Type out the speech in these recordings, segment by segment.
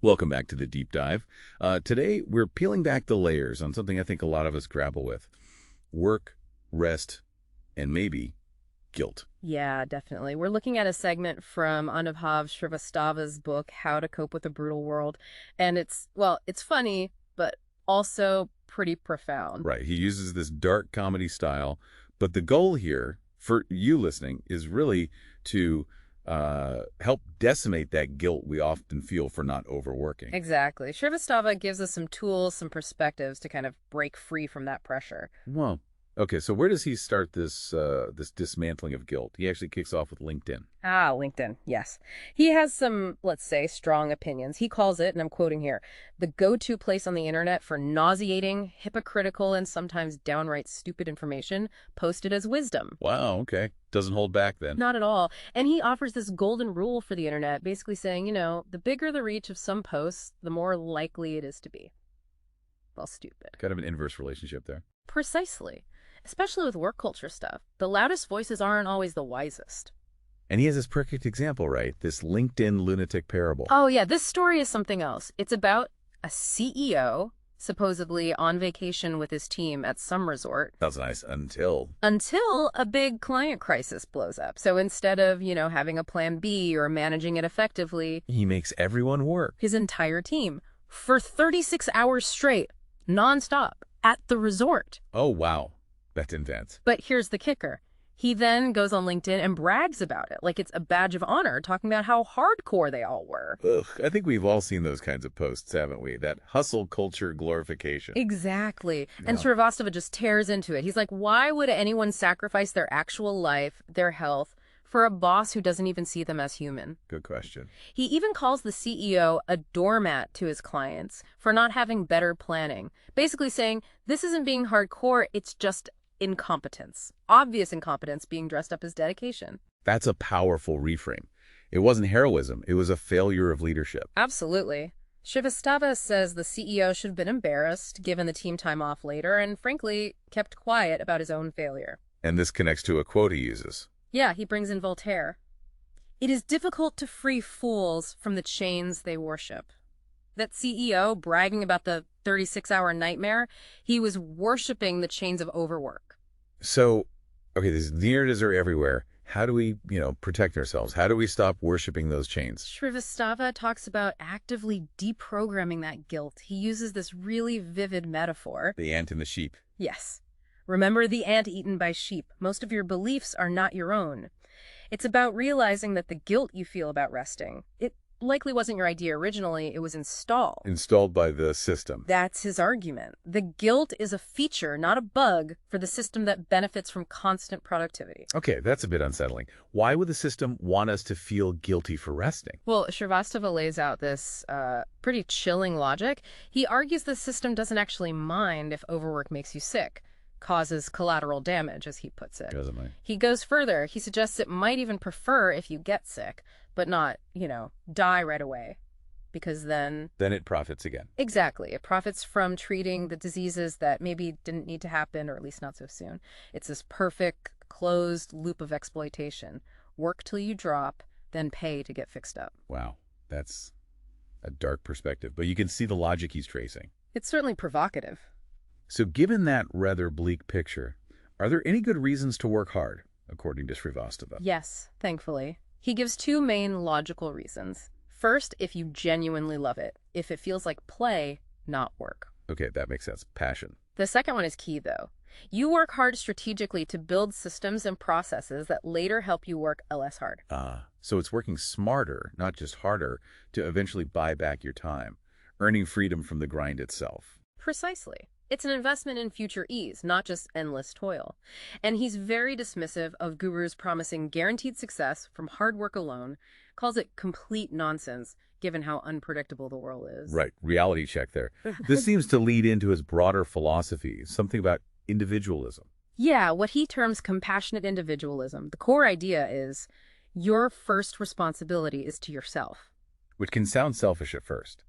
Welcome back to the deep dive. Today, we're peeling back the layers on something I think a lot of us grapple with: work, rest, and maybe guilt. Yeah, definitely. We're looking at a segment from Anubhav Shrivastava's book, How to Cope with a Brutal World. And it's funny, but also pretty profound. Right. He uses this dark comedy style, but the goal here, for you listening, is really to help decimate that guilt we often feel for not overworking. Exactly. Shrivastava gives us some tools, some perspectives to kind of break free from that pressure. Well, okay, so where does he start this dismantling of guilt? He actually kicks off with LinkedIn. Ah, LinkedIn, yes. He has some, let's say, strong opinions. He calls it, and I'm quoting here, the go-to place on the internet for nauseating, hypocritical, and sometimes downright stupid information posted as wisdom. Wow, okay. Doesn't hold back then. Not at all. And he offers this golden rule for the internet, basically saying, the bigger the reach of some posts, the more likely it is to be. Well, stupid. Kind of an inverse relationship there. Precisely. Especially with work culture stuff. The loudest voices aren't always the wisest. And he has this perfect example, right? This LinkedIn lunatic parable. Oh, yeah, this story is something else. It's about a CEO supposedly on vacation with his team at some resort. Sounds nice until a big client crisis blows up. So instead of, having a plan B or managing it effectively, he makes everyone work. his entire team, for 36 hours straight, nonstop, at the resort. Oh, wow. That's intense. But here's the kicker. He then goes on LinkedIn and brags about it, like it's a badge of honor, talking about how hardcore they all were. Ugh, I think we've all seen those kinds of posts, haven't we? That hustle culture glorification. Exactly. And Yeah. Srivastava just tears into it. He's like, why would anyone sacrifice their actual life, their health, for a boss who doesn't even see them as human? Good question. He even calls the CEO a doormat to his clients for not having better planning, basically saying, this isn't being hardcore, it's just incompetence. Obvious incompetence being dressed up as dedication. That's a powerful reframe. It wasn't heroism. It was a failure of leadership. Absolutely. Srivastava says the CEO should have been embarrassed, given the team time off later, and frankly, kept quiet about his own failure. And this connects to a quote he uses. Yeah, he brings in Voltaire. It is difficult to free fools from the chains they worship. That CEO bragging about the 36-hour nightmare, he was worshiping the chains of overwork. So, okay, there's narratives are everywhere. How do we, protect ourselves? How do we stop worshiping those chains? Srivastava talks about actively deprogramming that guilt. He uses this really vivid metaphor. The ant and the sheep. Yes. Remember the ant eaten by sheep. Most of your beliefs are not your own. It's about realizing that the guilt you feel about resting, it likely wasn't your idea originally, it was installed. Installed by the system. That's his argument. The guilt is a feature, not a bug, for the system that benefits from constant productivity. Okay, that's a bit unsettling. Why would the system want us to feel guilty for resting? Well, Srivastava lays out this pretty chilling logic. He argues the system doesn't actually mind if overwork makes you sick, causes collateral damage, as he puts it. Doesn't mind. He goes further. He suggests it might even prefer if you get sick, but not, die right away. Because then it profits again. exactly, it profits from treating the diseases that maybe didn't need to happen, or at least not so soon. It's this perfect, closed loop of exploitation. Work till you drop, then pay to get fixed up. Wow, that's a dark perspective, but you can see the logic he's tracing. It's certainly provocative. So given that rather bleak picture, are there any good reasons to work hard, according to Srivastava? Yes, thankfully. He gives two main logical reasons. First, if you genuinely love it. If it feels like play, not work. Okay, that makes sense. Passion. The second one is key, though. You work hard strategically to build systems and processes that later help you work less hard. So it's working smarter, not just harder, to eventually buy back your time, earning freedom from the grind itself. Precisely. It's an investment in future ease, not just endless toil. And he's very dismissive of gurus promising guaranteed success from hard work alone, calls it complete nonsense, given how unpredictable the world is. Right, reality check there. This seems to lead into his broader philosophy, something about individualism. Yeah, what he terms compassionate individualism. The core idea is your first responsibility is to yourself. Which can sound selfish at first.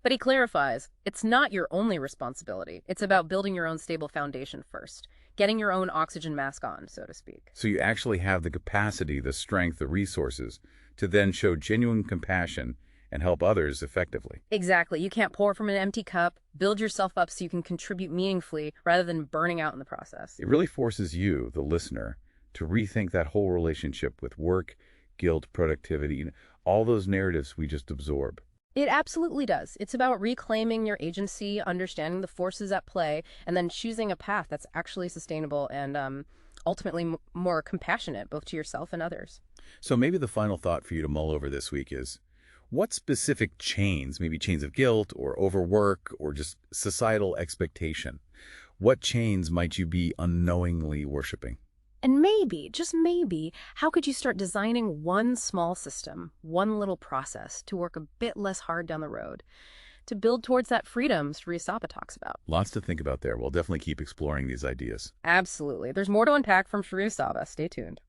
But he clarifies, it's not your only responsibility. It's about building your own stable foundation first, getting your own oxygen mask on, so to speak. So you actually have the capacity, the strength, the resources to then show genuine compassion and help others effectively. Exactly. You can't pour from an empty cup. Build yourself up so you can contribute meaningfully rather than burning out in the process. It really forces you, the listener, to rethink that whole relationship with work, guilt, productivity, all those narratives we just absorb. It absolutely does. It's about reclaiming your agency, understanding the forces at play, and then choosing a path that's actually sustainable and ultimately more compassionate, both to yourself and others. So maybe the final thought for you to mull over this week is, what specific chains, maybe chains of guilt or overwork or just societal expectation, what chains might you be unknowingly worshiping? And maybe, just maybe, how could you start designing one small system, one little process to work a bit less hard down the road, to build towards that freedom Sri Sapa talks about? Lots to think about there. We'll definitely keep exploring these ideas. Absolutely. There's more to unpack from Sri Sapa. Stay tuned.